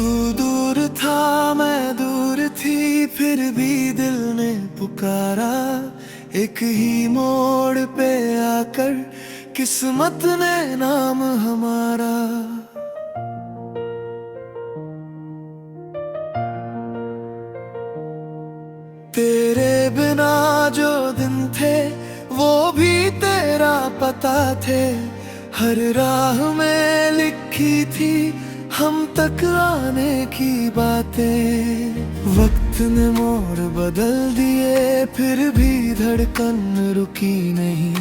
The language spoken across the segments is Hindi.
तू दूर था मैं दूर थी, फिर भी दिल ने पुकारा। एक ही मोड़ पे आकर किस्मत ने नाम हमारा। तेरे बिना जो दिन थे वो भी तेरा पता थे। हर राह में लिखी थी हम तक आने की बातें। वक्त ने मोड़ बदल दिए फिर भी धड़कन रुकी नहीं।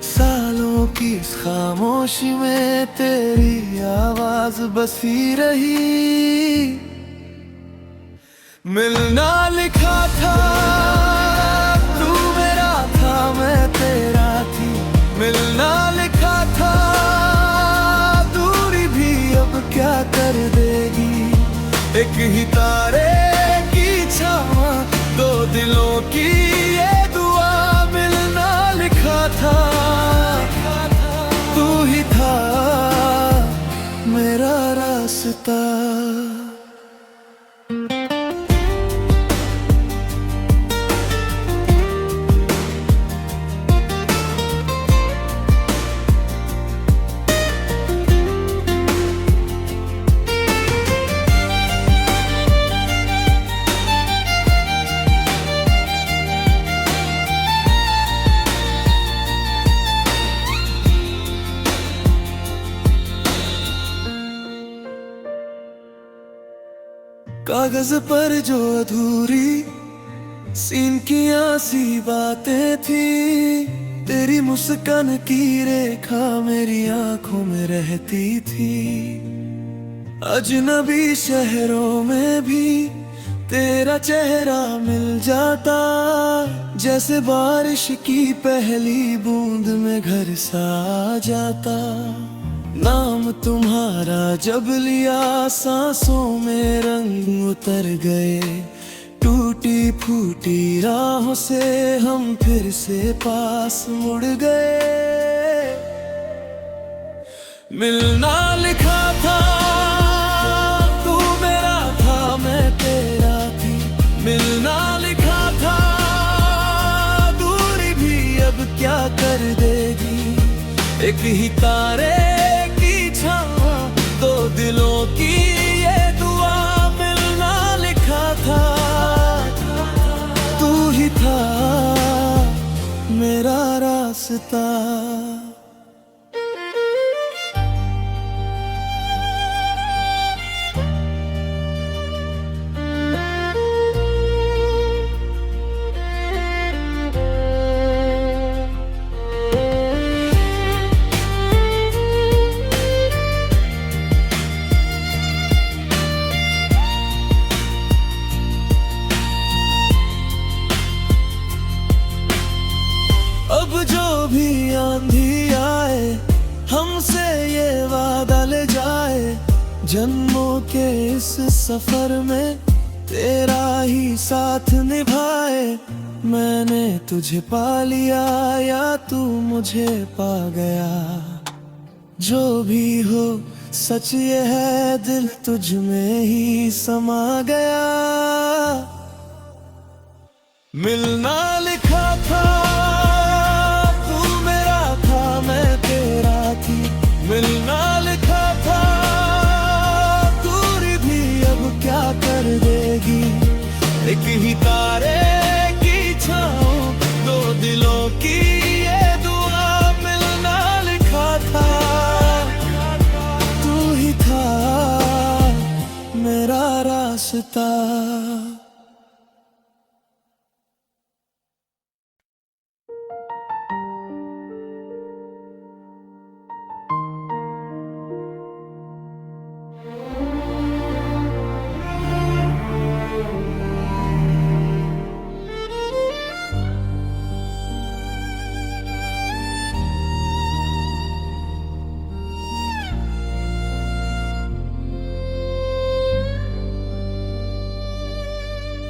सालों की इस खामोशी में तेरी आवाज बसी रही। मिलना लिखा था, तू मेरा था मैं तेरा थी। मिलना लिखा था, दूरी भी अब क्या कर देगी। एक ही तारे की छावा, दो दिलों की ये दुआ। मिलना लिखा था, तू ही था मेरा रास्ता। कागज पर जो अधूरी सीन किया सी बातें थी। तेरी मुस्कान की रेखा मेरी आंखों में रहती थी। अजनबी शहरों में भी तेरा चेहरा मिल जाता। जैसे बारिश की पहली बूंद में घर सा आ जाता। नाम तुम्हारा जब लिया सांसों में रंग उतर गए। टूटी फूटी राहों से हम फिर से पास मुड़ गए। मिलना लिखा था, तू मेरा था मैं तेरा थी। मिलना लिखा था, दूरी भी अब क्या कर देगी। एक ही तारे दो दिलों की ये दुआ। मिलना लिखा था, तू ही था मेरा रास्ता। अब जो भी आंधी आए हमसे ये वादा ले जाए। जन्मों के इस सफर में तेरा ही साथ निभाए। मैंने तुझे पा लिया या तू मुझे पा गया। जो भी हो सच ये है, दिल तुझ में ही समा गया। मिलना लिखा था, मिलना लिखा था, दूरी भी अब क्या कर देगी। एक ही तारे की छाँव, दो दिलों की ये दुआ। मिलना लिखा था, तू ही था मेरा रास्ता।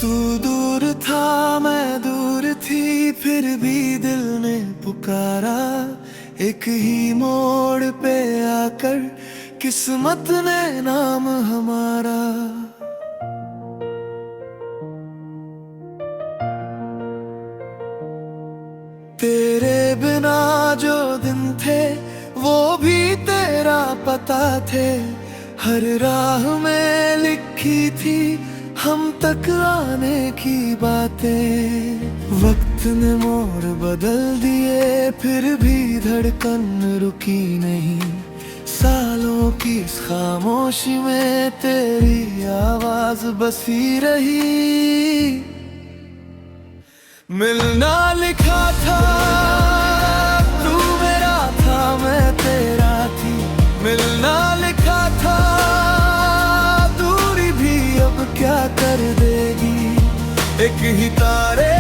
तू दूर था मैं दूर थी, फिर भी दिल ने पुकारा। एक ही मोड़ पे आकर किस्मत ने नाम हमारा। तेरे बिना जो दिन थे वो भी तेरा पता थे, हर राह में लिखी थी हम तक आने की बातें। वक्त ने मोड़ बदल दिए फिर भी धड़कन रुकी नहीं, सालों की इस खामोशी में तेरी आवाज बसी रही। मिलना लिखा था, तू मेरा था मैं तेरा थी। मिलना लिखा था, दूरी भी अब क्या कर देगी। एक ही तारे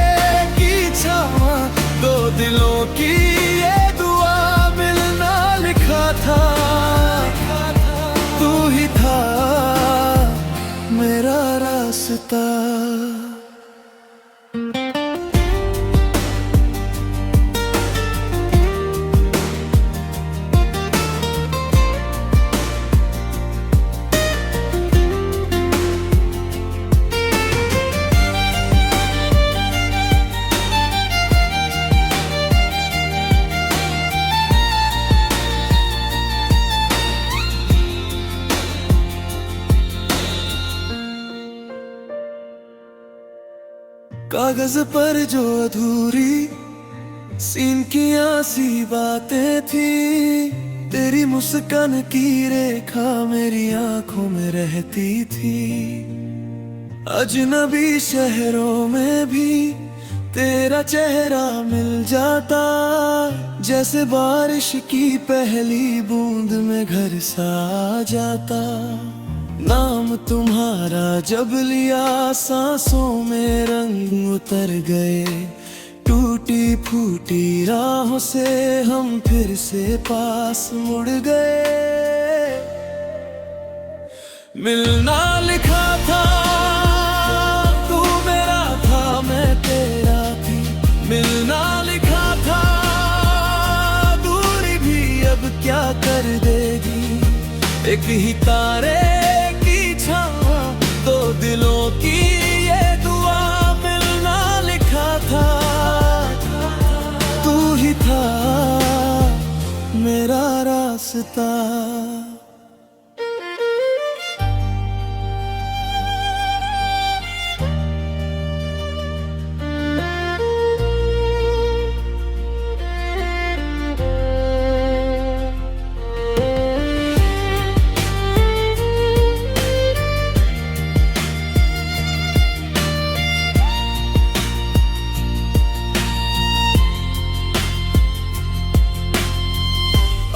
की छावा, दो दिलों की ये दुआ। मिलना लिखा था, तू ही था मेरा रास्ता। कागज पर जो अधूरी सीन की सी बातें थी, तेरी मुस्कान की रेखा मेरी आंखों में रहती थी। अजनबी शहरों में भी तेरा चेहरा मिल जाता, जैसे बारिश की पहली बूंद में घर सा आ जाता। नाम तुम्हारा जब लिया सांसों में रंग उतर गए, टूटी फूटी राहों से हम फिर से पास मुड़ गए। मिलना लिखा था, तू मेरा था मैं तेरा थी। मिलना लिखा था, दूरी भी अब क्या कर देगी। एक ही तारे दो दिलों की ये दुआ। मिलना लिखा था, तू ही था मेरा रास्ता।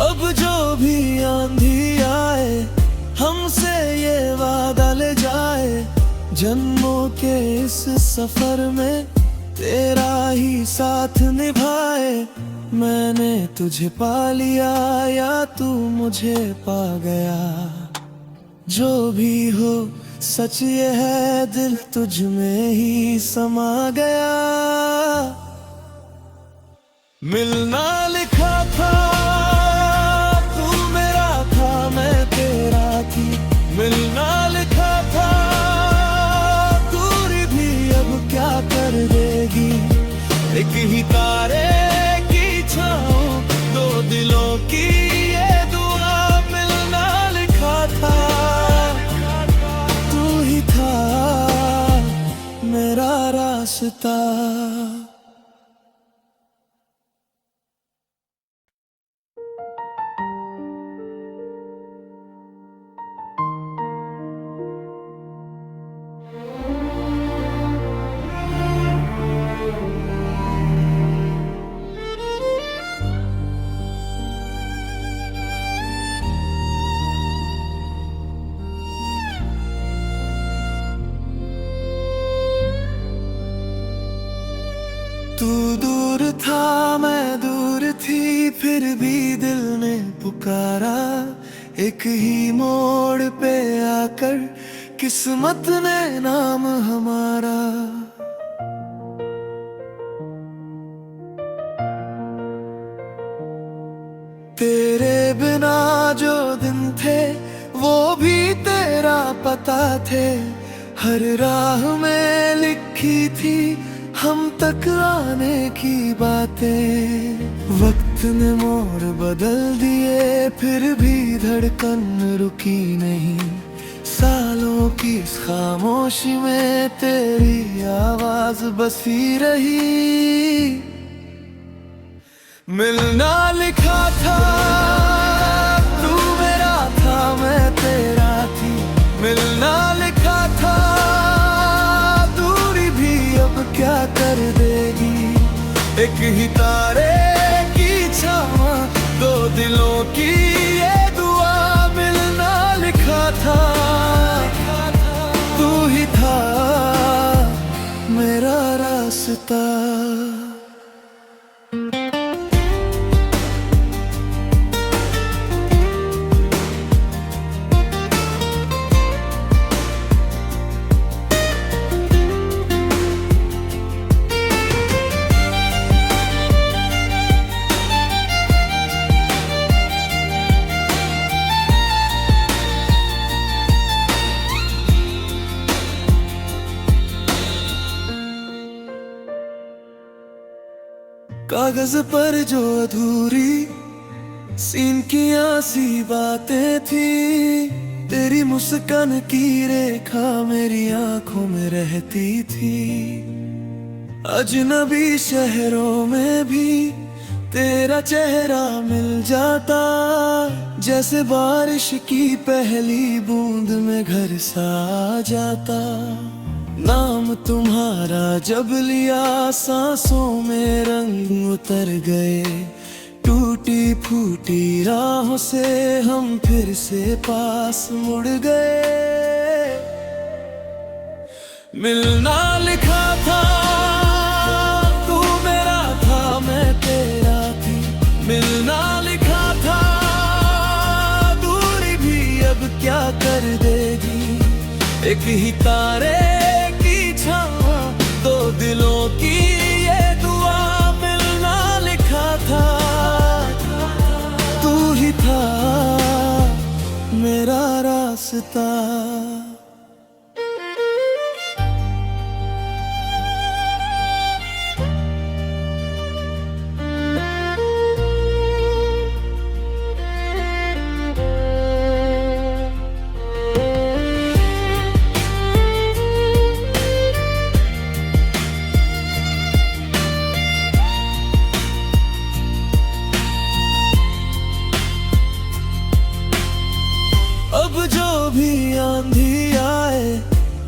अब जो भी आंधी आए हमसे ये वादा ले जाए, जन्मों के इस सफर में तेरा ही साथ निभाए। मैंने तुझे पा लिया या तू मुझे पा गया, जो भी हो सच ये है दिल तुझ में ही समा गया। मिलना लिखा था, मिलना लिखा था, दूरी भी अब क्या कर देगी। एक ही तारे की छाँव, दो दिलों की ये दुआ। मिलना लिखा था, तू ही था मेरा रास्ता। तू दूर था मैं दूर थी, फिर भी दिल ने पुकारा। एक ही मोड़ पे आकर किस्मत ने नाम हमारा। तेरे बिना जो दिन थे पता थे, हर राह में लिखी थी हम तक आने की बातें। वक्त ने मोड़ बदल दिए, फिर भी धड़कन रुकी नहीं। सालों की इस खामोशी में तेरी आवाज बसी रही। मिलना लिखा था, तू मेरा था, मैं तेरा थी। मिलना लिखा था, दूरी भी अब क्या कर देगी। एक ही तारे की छावा, दो दिलों की ये दुआ। मिलना लिखा था, तू ही था मेरा रास्ता। कागज पर जो अधूरी सीन की सी बातें थी, तेरी मुस्कान की रेखा मेरी आंखों में रहती थी। अजनबी शहरों में भी तेरा चेहरा मिल जाता, जैसे बारिश की पहली बूंद में घर सा आ जाता। नाम तुम्हारा जब लिया, सांसों में रंग उतर गए। टूटी फूटी राहों से हम फिर से पास मुड़ गए। मिलना लिखा था, तू मेरा था, मैं तेरा थी। मिलना लिखा था, दूरी भी अब क्या कर देगी। एक ही तारे दो दिलों की ये दुआ। मिलना लिखा था, तू ही था मेरा रास्ता। अब जो भी आंधी आए,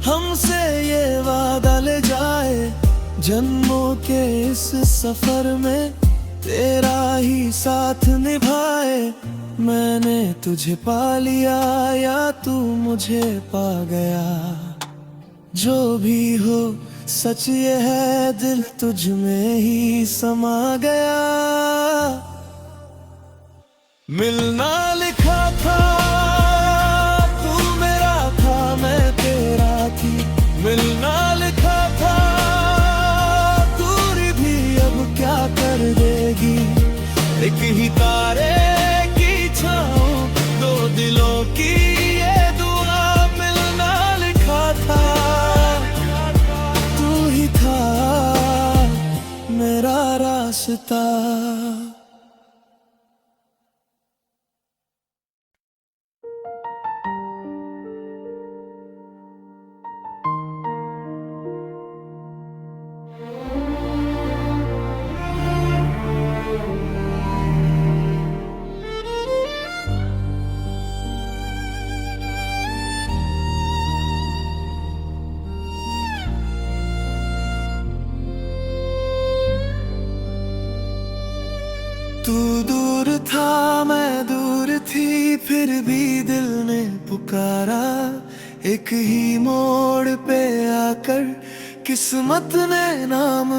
हमसे ये वादा ले जाए। जन्मों के इस सफर में तेरा ही साथ निभाए। मैंने तुझे पा लिया या तू मुझे पा गया। जो भी हो सच ये है, दिल तुझ में ही समा गया। मिलना लिखा था, मिलना लिखा था, दूरी भी अब क्या कर देगी। एक ही तारे की छाँव, दो दिलों की ये दुआ। मिलना लिखा था, तू ही था मेरा रास्ता। तू दूर था, मैं दूर थी, फिर भी दिल ने पुकारा। एक ही मोड़ पे आकर किस्मत ने नाम